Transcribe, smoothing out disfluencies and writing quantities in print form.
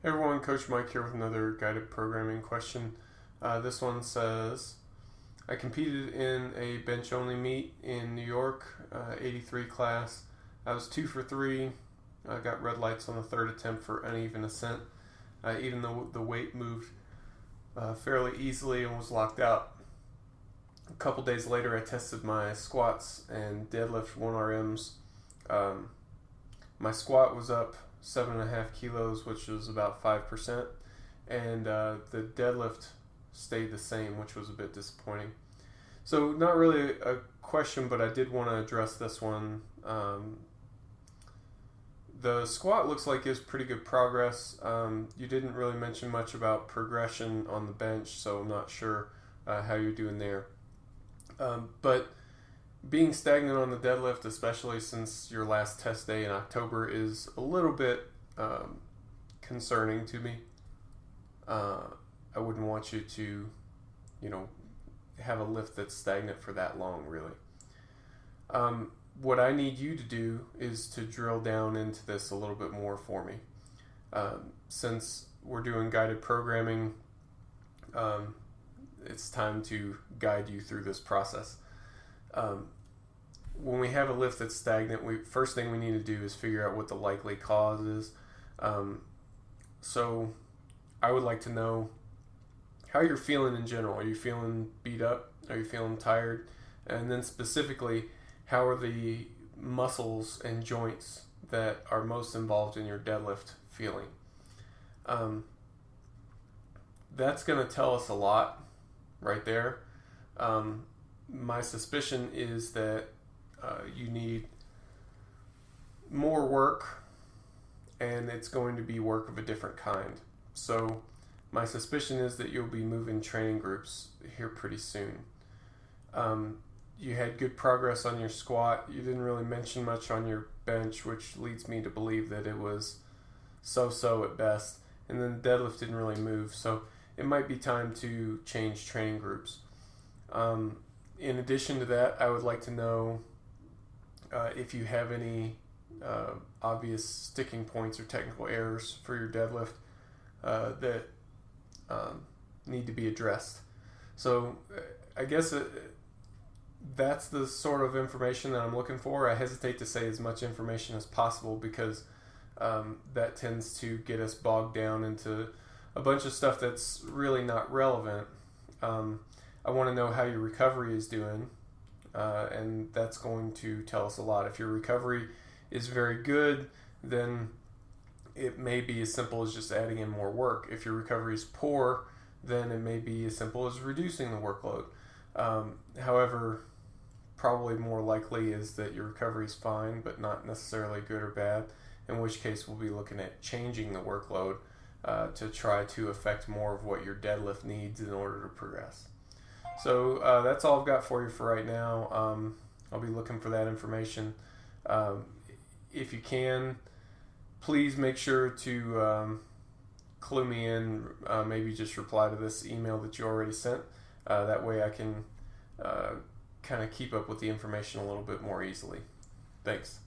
Hey everyone, Coach Mike here with another guided programming question. This one says, I competed in a bench only meet in New York, 83 class. I was 2 for 3. I got red lights on the third attempt for uneven ascent, even though the weight moved fairly easily and was locked out. A couple days later, I tested my squats and deadlift 1RMs. My squat was up 7.5 kilos, which was about 5%, and the deadlift stayed the same, which was a bit disappointing. So not really a question, but I did want to address this one. The squat looks like it's pretty good progress. You didn't really mention much about progression on the bench, so I'm not sure how you're doing there. But being stagnant on the deadlift, especially since your last test day in October, is a little bit concerning to me. I wouldn't want you to, have a lift that's stagnant for that long, really. What I need you to do is to drill down into this a little bit more for me. Since we're doing guided programming, it's time to guide you through this process. When we have a lift that's stagnant, first thing we need to do is figure out what the likely cause is. So I would like to know how you're feeling in general. Are you feeling beat up? Are you feeling tired? And then specifically, how are the muscles and joints that are most involved in your deadlift feeling? That's going to tell us a lot right there. My suspicion is that you need more work, and it's going to be work of a different kind. So my suspicion is that you'll be moving training groups here pretty soon. You had good progress on your squat. You didn't really mention much on your bench, which leads me to believe that it was so-so at best. And then the deadlift didn't really move, so it might be time to change training groups. In addition to that, I would like to know if you have any obvious sticking points or technical errors for your deadlift that need to be addressed. So I guess that's the sort of information that I'm looking for. I hesitate to say as much information as possible because that tends to get us bogged down into a bunch of stuff that's really not relevant. I want to know how your recovery is doing, and that's going to tell us a lot. If your recovery is very good, then it may be as simple as just adding in more work. If your recovery is poor, then it may be as simple as reducing the workload. However, probably more likely is that your recovery is fine, but not necessarily good or bad, in which case we'll be looking at changing the workload to try to affect more of what your deadlift needs in order to progress. So that's all I've got for you for right now. I'll be looking for that information. If you can, please make sure to clue me in. Maybe just reply to this email that you already sent. That way I can kind of keep up with the information a little bit more easily. Thanks.